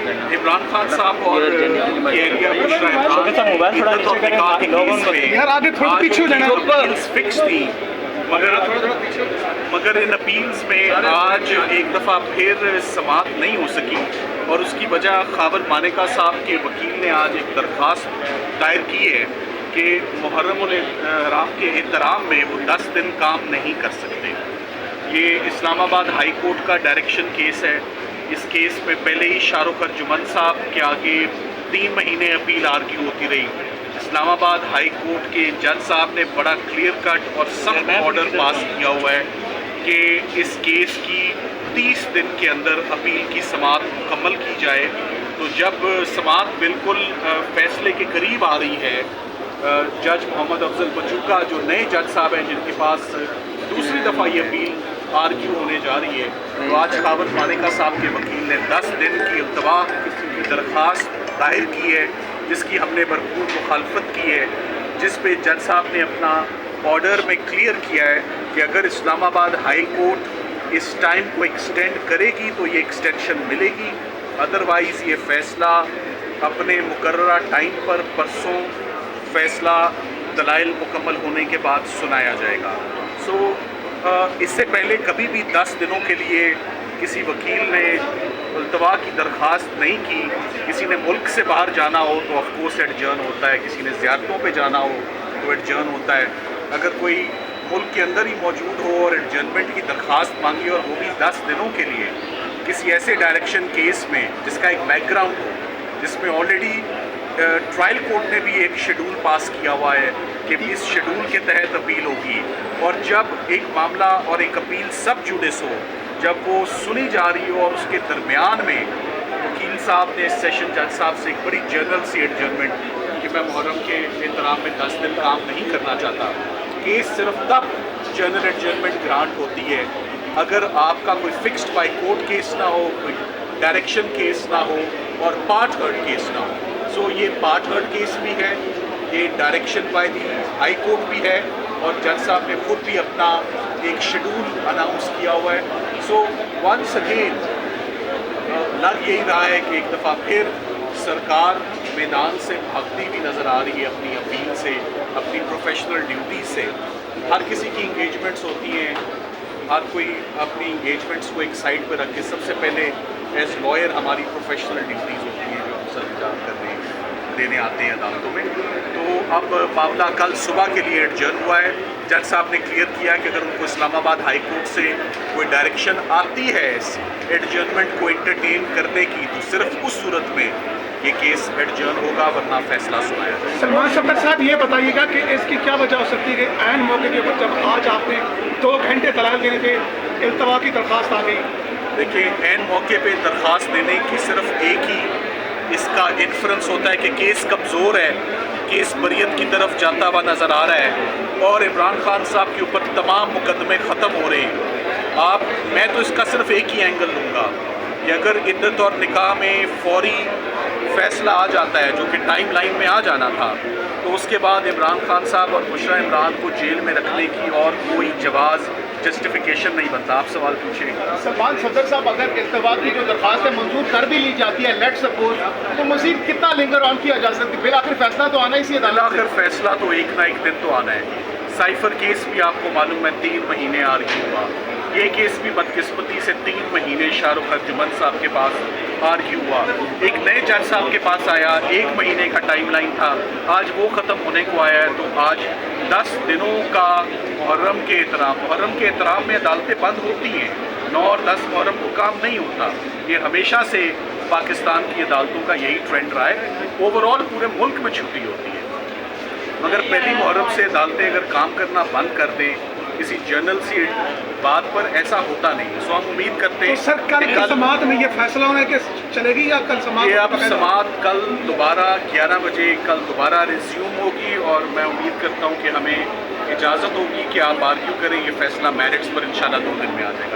عمران خان صاحب اور area fix تھی، مگر ان اپیلز میں آج ایک دفعہ پھر سماعت نہیں ہو سکی، اور اس کی وجہ خاور مانیکا صاحب کے وکیل نے آج ایک درخواست دائر کی ہے کہ محرم الحرام کے احترام میں وہ 10 دن کام نہیں کر سکتے۔ یہ اسلام آباد ہائی کورٹ کا ڈائریکشن کیس ہے۔ اس کیس میں پہلے ہی شاہ رخ ارجمن صاحب کے آگے 3 مہینے اپیل آرگیو ہوتی رہی۔ اسلام آباد ہائی کورٹ کے جج صاحب نے بڑا کلیئر کٹ اور سخت آرڈر پاس کیا ہوا ہے کہ اس کیس کی 30 دن کے اندر اپیل کی سماعت مکمل کی جائے۔ تو جب سماعت بالکل فیصلے کے قریب آ رہی ہے، جج محمد افضل بچوکا جو نئے جج صاحب ہیں جن کے پاس دوسری دفعہ یہ اپیل آرگیو ہونے جا رہی ہے، تو آج خاور مانیکا صاحب کے وکیل نے 10 دن کی التوا کی درخواست دائر کی ہے، جس کی ہم نے بھرپور مخالفت کی ہے، جس پہ جج صاحب نے اپنا آرڈر میں کلیئر کیا ہے کہ اگر اسلام آباد ہائی کورٹ اس ٹائم کو ایکسٹینڈ کرے گی تو یہ ایکسٹینشن ملے گی، ادروائز یہ فیصلہ اپنے مقررہ ٹائم پر پرسوں فیصلہ دلائل مکمل ہونے کے بعد سنایا جائے گا۔ اس سے پہلے کبھی بھی 10 دنوں کے لیے کسی وکیل نے التوا کی درخواست نہیں کی۔ کسی نے ملک سے باہر جانا ہو تو آف کورس ایڈجرن ہوتا ہے، کسی نے زیارتوں پہ جانا ہو تو ایڈجرن ہوتا ہے۔ اگر کوئی ملک کے اندر ہی موجود ہو اور ایڈجرنمنٹ کی درخواست مانگی اور وہ بھی 10 دنوں کے لیے کسی ایسے ڈائریکشن کیس میں جس کا ایک بیک گراؤنڈ ہو، جس میں آلریڈی ٹرائل کورٹ نے بھی ایک شیڈول پاس کیا ہوا ہے کہ اس شیڈول کے تحت اپیل ہوگی، اور جب ایک معاملہ اور ایک اپیل سب جوڈس ہو، جب وہ سنی جا رہی ہو اور اس کے درمیان میں وکیل صاحب نے سیشن جج صاحب سے ایک بڑی جنرل سی ایڈجرنمنٹ کہ میں محرم کے احترام میں 10 دن کام نہیں کرنا چاہتا، کیس صرف تب جنرل ایڈجرنمنٹ گرانٹ ہوتی ہے اگر آپ کا کوئی فکسڈ بائی کورٹ کیس نہ ہو، کوئی ڈائریکشن کیس نہ ہو اور پارٹ ہرڈ کیس نہ ہو۔ یہ پارٹ ہرڈ کیس بھی ہے، یہ direction by the high court بھی ہے، اور جج صاحب نے خود بھی اپنا ایک شیڈول اناؤنس کیا ہوا ہے۔ ونس اگین لگ یہی رہا ہے کہ ایک دفعہ پھر سرکار میدان سے بھاگتی بھی نظر آ رہی ہے اپنی اپیل سے، اپنی پروفیشنل ڈیوٹی سے۔ ہر کسی کی انگیجمنٹس ہوتی ہیں، ہر کوئی اپنی انگیجمنٹس کو ایک سائڈ پہ رکھ کے سب سے پہلے ایز لائر ہماری پروفیشنل ڈیوٹیز ہوتی ہیں جو ہم سر انجام کرنے دینے آتے ہیں عدالتوں میں۔ تو اب معاملہ کل صبح کے لیے ایڈجرن ہوا ہے۔ جج صاحب نے کلیئر کیا کہ اگر ان کو اسلام آباد ہائی کورٹ سے کوئی ڈائریکشن آتی ہے اس ایڈجرنمنٹ کو انٹرٹین کرنے کی، تو صرف اس صورت میں یہ کیس ایڈجرن ہوگا، ورنہ فیصلہ سنایا جائے گا۔ سلمان شفقت صاحب یہ بتائیے گا کہ اس کی کیا وجہ ہو سکتی ہے کہ عین موقع کے اوپر جب آج آپ نے 2 گھنٹے دلائل دینے کے التوا کی درخواست آ گئی؟ دیکھیں، عین موقع پہ درخواست دینے کی صرف ایک ہی اس کا انفرنس ہوتا ہے کہ کیس کمزور ہے، کیس بریت کی طرف جاتا ہوا نظر آ رہا ہے، اور عمران خان صاحب کے اوپر تمام مقدمے ختم ہو رہے ہیں۔ میں تو اس کا صرف ایک ہی اینگل لوں گا کہ اگر عدت اور نکاح میں فوری فیصلہ آ جاتا ہے جو کہ ٹائم لائن میں آ جانا تھا، تو اس کے بعد عمران خان صاحب اور بشرا عمران کو جیل میں رکھنے کی اور کوئی جواز جسٹیفیکیشن نہیں بنتا۔ آپ سوال پوچھیں۔ سلمان صدر صاحب، اگر التوا کی جو درخواست ہے منظور کر بھی لی جاتی ہے لیٹ سپوز، تو مزید کتنا لنگر آن کیا جا سکتی ہے؟ بالآخر فیصلہ تو آنا ہی سی عدالت سے۔ بالآخر فیصلہ تو ایک نہ ایک دن تو آنا ہے۔ سائفر کیس بھی آپ کو معلوم ہے 3 مہینے آرگیو ہوا، یہ کیس بھی بدقسمتی سے 3 مہینے شاہ رخ ارجمن صاحب کے پاس آرگیو ہوا۔ ایک نئے جج صاحب کے پاس آیا، 1 مہینے کا ٹائم لائن تھا، آج وہ ختم ہونے کو آیا ہے۔ تو آج 10 دنوں کا محرم کے احترام میں عدالتیں بند ہوتی ہیں۔ 9 اور 10 محرم کو کام نہیں ہوتا۔ یہ ہمیشہ سے پاکستان کی عدالتوں کا یہی ٹرینڈ رہا ہے۔ اوور آل پورے ملک میں چھٹی ہوتی ہے، مگر پہلی محرم سے عدالتیں اگر کام کرنا بند کر دیں کسی جنرل سی بات پر، ایسا ہوتا نہیں۔ ہم امید کرتے ہیں سر کل سماعت میں یہ فیصلہ ہونا ہے کہ چلے گی یا کل سماعت؟ یہ اب سماعت کل دوبارہ 11 بجے کل دوبارہ ریزیوم ہوگی، اور میں امید کرتا ہوں کہ ہمیں اجازت ہوگی کہ آپ آرگیو کریں۔ یہ فیصلہ میرٹس پر انشاءاللہ 2 دن میں آ جائے گا۔